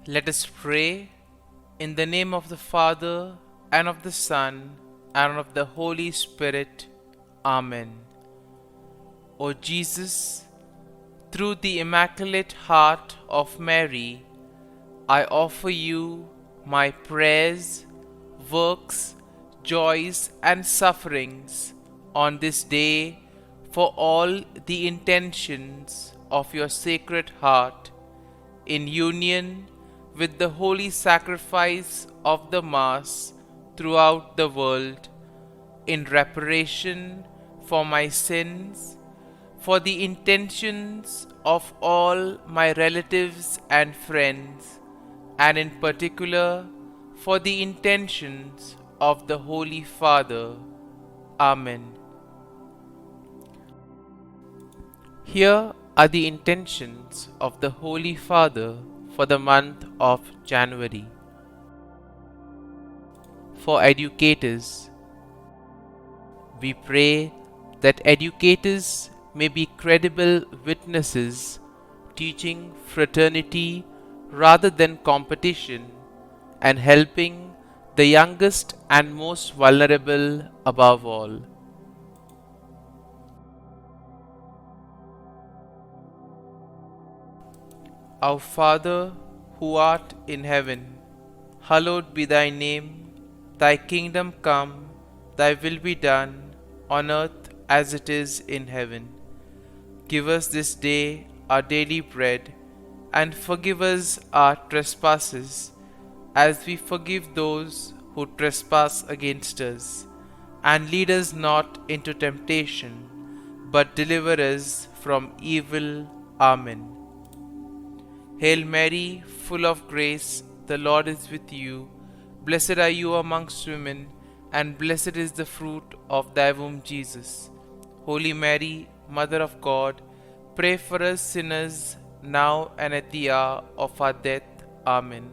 Let us pray in the name of the Father, and of the Son, and of the Holy Spirit. Amen. O Jesus, through the Immaculate Heart of Mary, I offer you my prayers, works, joys, and sufferings on this day for all the intentions of your Sacred Heart, in union with the holy sacrifice of the Mass throughout the world, in reparation for my sins, for the intentions of all my relatives and friends, and in particular for the intentions of the Holy Father. Amen. Here are the intentions of the Holy Father for the month of January. For educators, we pray that educators may be credible witnesses, teaching fraternity rather than competition, and helping the youngest and most vulnerable above all. Our Father, who art in heaven, hallowed be thy name. Thy kingdom come, thy will be done, on earth as it is in heaven. Give us this day our daily bread, and forgive us our trespasses, as we forgive those who trespass against us. And lead us not into temptation, but deliver us from evil. Amen. Hail Mary, full of grace, the Lord is with you. Blessed are you amongst women, and blessed is the fruit of thy womb, Jesus. Holy Mary, Mother of God, pray for us sinners, now and at the hour of our death. Amen.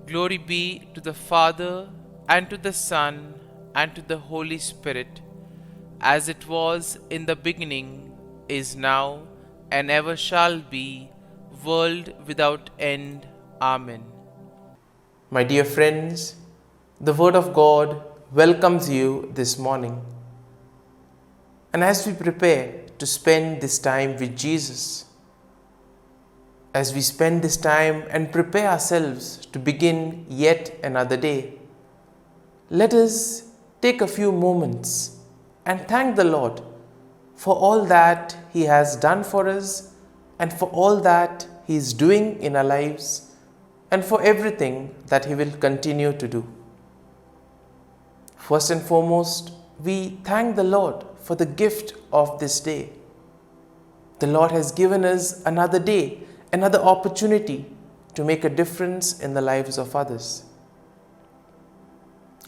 Glory be to the Father, and to the Son, and to the Holy Spirit, as it was in the beginning, is now, and ever shall be, world without end. Amen. My dear friends, the Word of God welcomes you this morning. And as we prepare to spend this time with Jesus, as we spend this time and prepare ourselves to begin yet another day, let us take a few moments and thank the Lord for all that He has done for us, and for all that He is doing in our lives, and for everything that He will continue to do. First and foremost, we thank the Lord for the gift of this day. The Lord has given us another day, another opportunity to make a difference in the lives of others.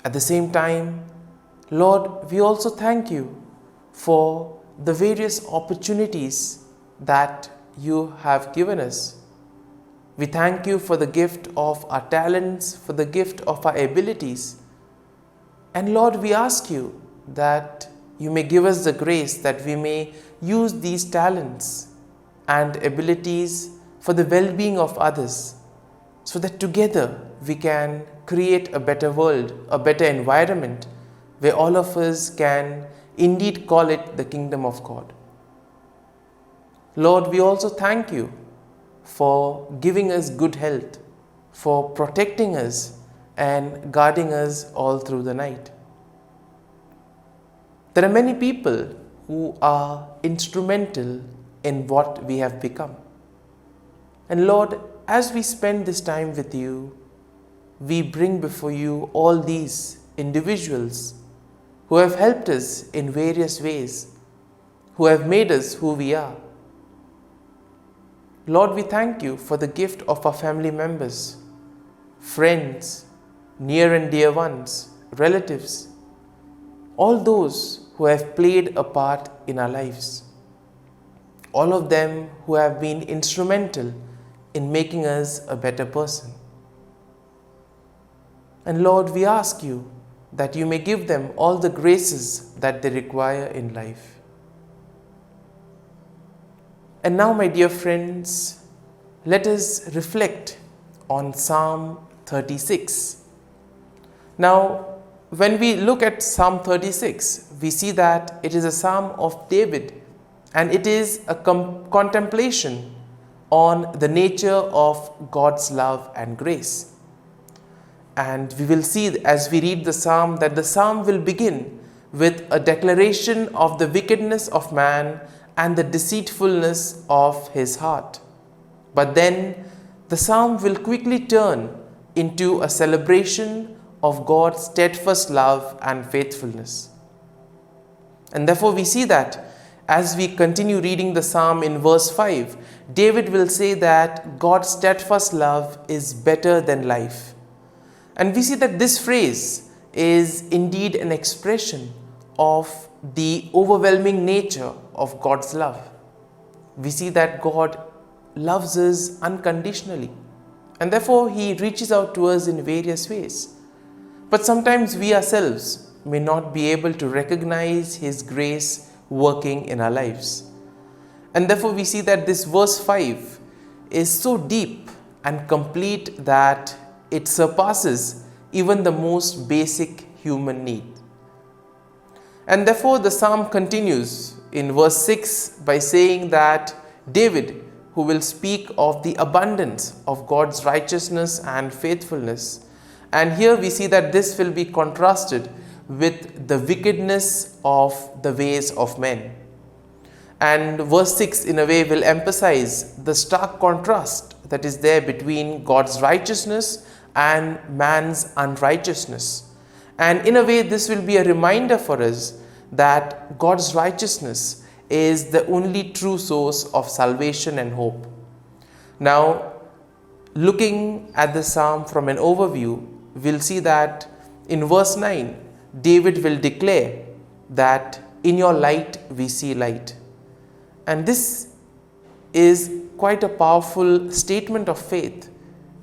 At the same time, Lord, we also thank you for the various opportunities that you have given us. We thank you for the gift of our talents, for the gift of our abilities. And Lord, we ask you that you may give us the grace that we may use these talents and abilities for the well-being of others, so that together we can create a better world, a better environment, where all of us can indeed call it the kingdom of God. Lord, we also thank you for giving us good health, for protecting us and guarding us all through the night. There are many people who are instrumental in what we have become. And Lord, as we spend this time with you, we bring before you all these individuals who have helped us in various ways, who have made us who we are. Lord, we thank you for the gift of our family members, friends, near and dear ones, relatives, all those who have played a part in our lives, all of them who have been instrumental in making us a better person. And Lord, we ask you that you may give them all the graces that they require in life. And now, my dear friends, let us reflect on Psalm 36. Now, when we look at Psalm 36, we see that it is a psalm of David, and it is a contemplation on the nature of God's love and grace. And we will see as we read the psalm that the psalm will begin with a declaration of the wickedness of man and the deceitfulness of his heart. But then the psalm will quickly turn into a celebration of God's steadfast love and faithfulness. And therefore we see that as we continue reading the psalm in verse 5, David will say that God's steadfast love is better than life. And we see that this phrase is indeed an expression of the overwhelming nature of God's love. We see that God loves us unconditionally, and therefore He reaches out to us in various ways. But sometimes we ourselves may not be able to recognize His grace working in our lives. And therefore we see that this verse 5 is so deep and complete that it surpasses even the most basic human need. And therefore the psalm continues in verse 6 by saying that David, who will speak of the abundance of God's righteousness and faithfulness. And here we see that this will be contrasted with the wickedness of the ways of men. And verse 6 in a way will emphasize the stark contrast that is there between God's righteousness and man's unrighteousness. And in a way this will be a reminder for us that God's righteousness is the only true source of salvation and hope. Now, looking at the psalm from an overview, we'll see that in verse 9, David will declare that in your light we see light. And this is quite a powerful statement of faith.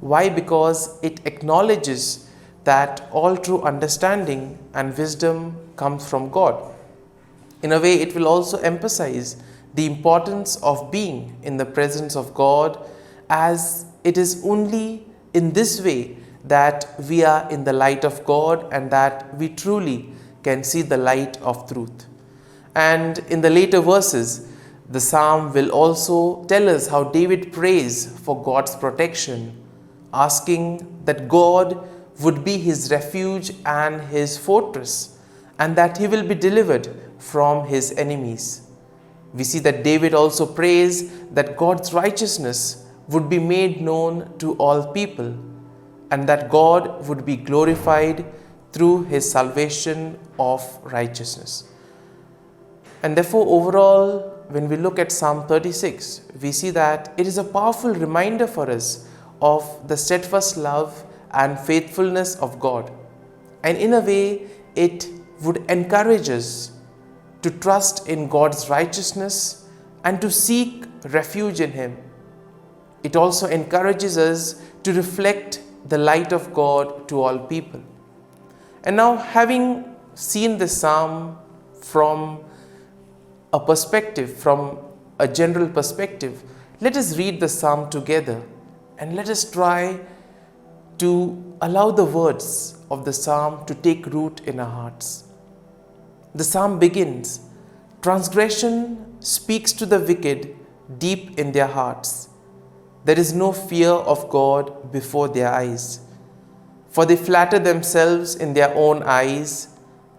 Why? Because it acknowledges that all true understanding and wisdom comes from God. In a way, it will also emphasize the importance of being in the presence of God, as it is only in this way that we are in the light of God and that we truly can see the light of truth. And in the later verses, the psalm will also tell us how David prays for God's protection, asking that God would be his refuge and his fortress, and that he will be delivered from his enemies. We see that David also prays that God's righteousness would be made known to all people, and that God would be glorified through his salvation of righteousness. And therefore, overall, when we look at Psalm 36, we see that it is a powerful reminder for us of the steadfast love and faithfulness of God. And in a way, it would encourage us to trust in God's righteousness and to seek refuge in Him. It also encourages us to reflect the light of God to all people. And now, having seen this psalm from a perspective, from a general perspective, let us read the psalm together and let us try to allow the words of the psalm to take root in our hearts. The psalm begins, "Transgression speaks to the wicked deep in their hearts. There is no fear of God before their eyes. For they flatter themselves in their own eyes,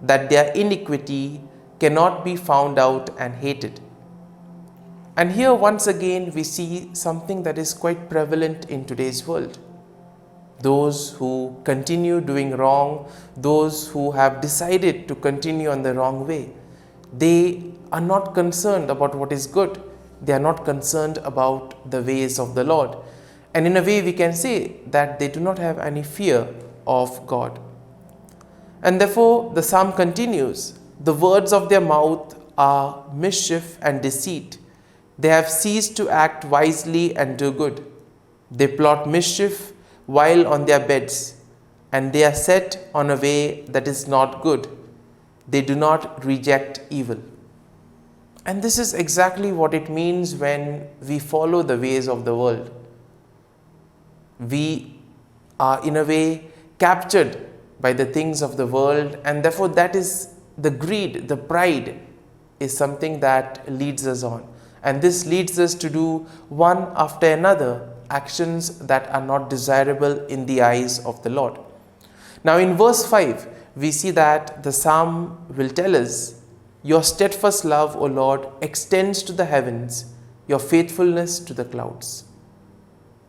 that their iniquity cannot be found out and hated." And here once again we see something that is quite prevalent in today's world. Those who continue doing wrong, those who have decided to continue on the wrong way, they are not concerned about what is good. They are not concerned about the ways of the Lord. And in a way we can say that they do not have any fear of God. And therefore the psalm continues, "The words of their mouth are mischief and deceit. They have ceased to act wisely and do good. They plot mischief while on their beds, and they are set on a way that is not good. They do not reject evil." And this is exactly what it means when we follow the ways of the world. We are in a way captured by the things of the world, and therefore that is the greed, the pride is something that leads us on. And this leads us to do one after another actions that are not desirable in the eyes of the Lord. Now in verse 5, we see that the psalm will tell us, "Your steadfast love, O Lord, extends to the heavens, your faithfulness to the clouds."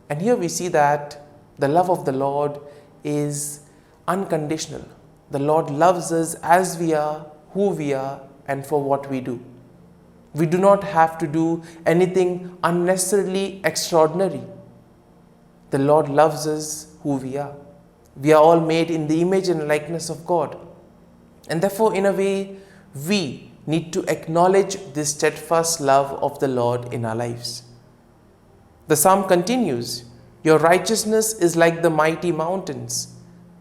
And here we see that the love of the Lord is unconditional. The Lord loves us as we are, who we are, and for what we do. We do not have to do anything unnecessarily extraordinary. The Lord loves us who we are. We are all made in the image and likeness of God. And therefore, in a way, we need to acknowledge this steadfast love of the Lord in our lives. The psalm continues, "Your righteousness is like the mighty mountains.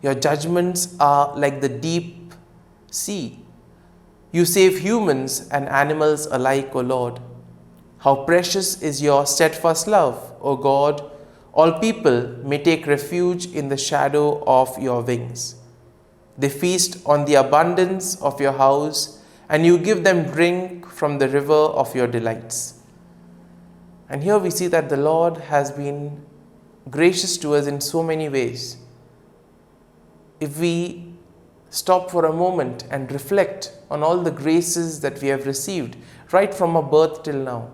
Your judgments are like the deep sea. You save humans and animals alike, O Lord. How precious is your steadfast love, O God. All people may take refuge in the shadow of your wings. They feast on the abundance of your house, and you give them drink from the river of your delights." And here we see that the Lord has been gracious to us in so many ways. If we stop for a moment and reflect on all the graces that we have received right from our birth till now,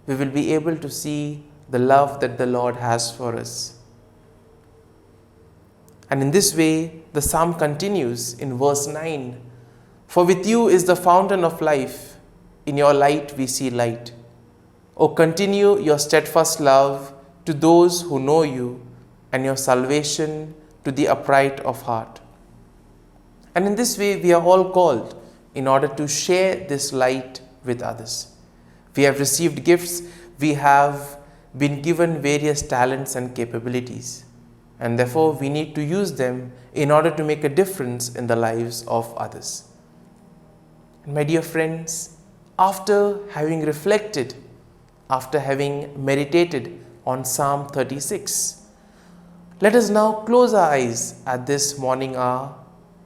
we will be able to see the love that the Lord has for us. And in this way, the psalm continues in verse 9, "For with you is the fountain of life. In your light we see light. O continue your steadfast love to those who know you, and your salvation to the upright of heart." And in this way, we are all called in order to share this light with others. We have received gifts, we have been given various talents and capabilities, and therefore we need to use them in order to make a difference in the lives of others. And my dear friends, after having reflected, after having meditated on Psalm 36, let us now close our eyes at this morning hour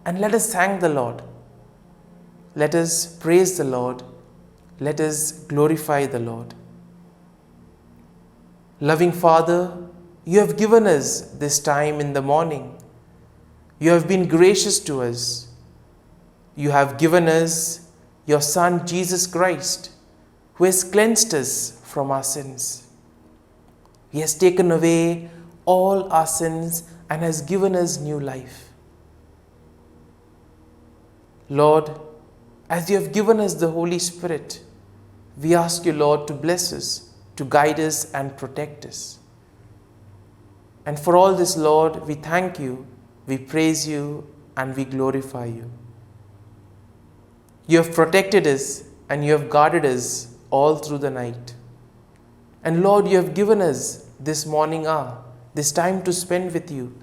and let us thank the Lord. Let us praise the Lord. Let us glorify the Lord. Loving Father, you have given us this time in the morning. You have been gracious to us. You have given us your Son, Jesus Christ, who has cleansed us from our sins. He has taken away all our sins and has given us new life. Lord, as you have given us the Holy Spirit, we ask you, Lord, to bless us, to guide us and protect us. And for all this, Lord, we thank you, we praise you, and we glorify you. You have protected us and you have guarded us all through the night. And Lord, you have given us this morning hour, this time to spend with you,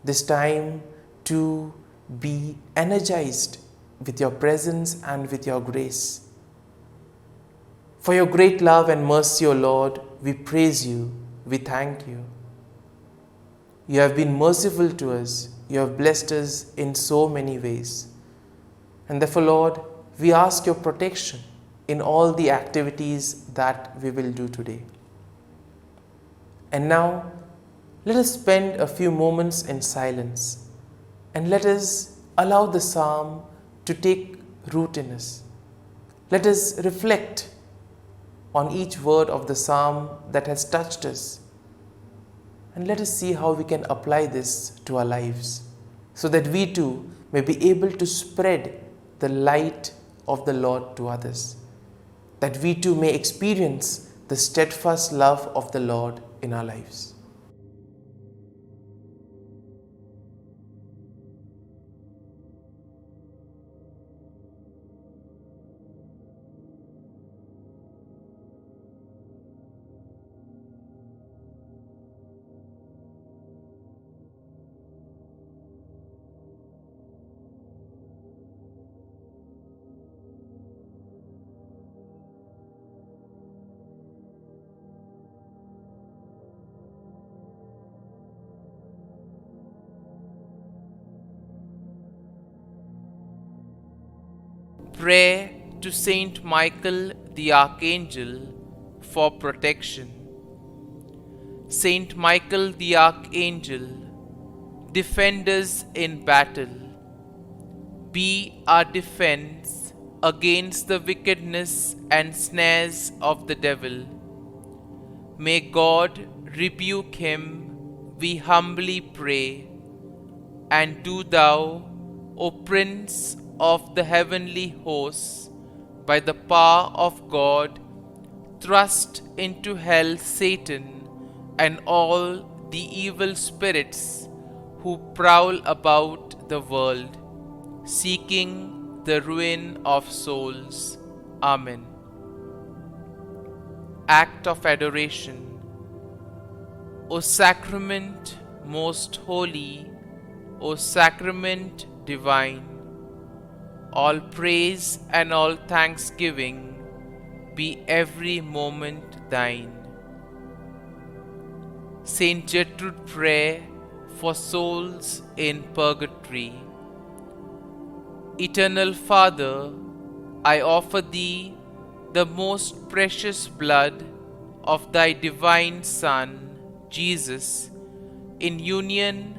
this time to be energized with your presence and with your grace. For your great love and mercy, O Lord, we praise you, we thank you. You have been merciful to us, you have blessed us in so many ways. And therefore, Lord, we ask your protection in all the activities that we will do today. And now, let us spend a few moments in silence and let us allow the psalm to take root in us. Let us reflect on each word of the psalm that has touched us, and let us see how we can apply this to our lives so that we too may be able to spread the light of the Lord to others, that we too may experience the steadfast love of the Lord in our lives. Prayer to Saint Michael the Archangel for protection. Saint Michael the Archangel, defend us in battle. Be our defense against the wickedness and snares of the devil. May God rebuke him, we humbly pray. And do thou, O Prince of the heavenly hosts, by the power of God, thrust into hell Satan and all the evil spirits who prowl about the world, seeking the ruin of souls. Amen. Act of Adoration. O Sacrament most holy, O Sacrament divine, all praise and all thanksgiving be every moment thine. Saint Gertrude Prayer for souls in purgatory. Eternal Father, I offer Thee the most precious blood of Thy divine Son, Jesus, in union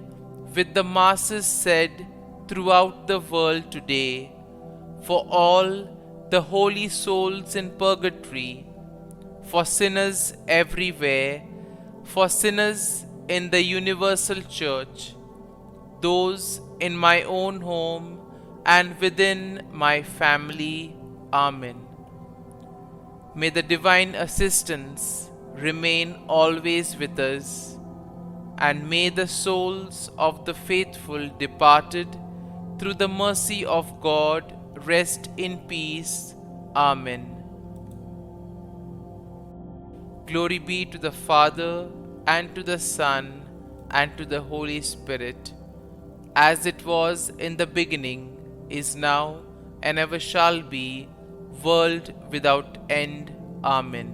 with the masses said throughout the world today, for all the holy souls in purgatory, for sinners everywhere, for sinners in the universal church, those in my own home and within my family. Amen. May the divine assistance remain always with us, and may the souls of the faithful departed through the mercy of God rest in peace. Amen. Glory be to the Father, and to the Son, and to the Holy Spirit, as it was in the beginning, is now, and ever shall be, world without end. Amen.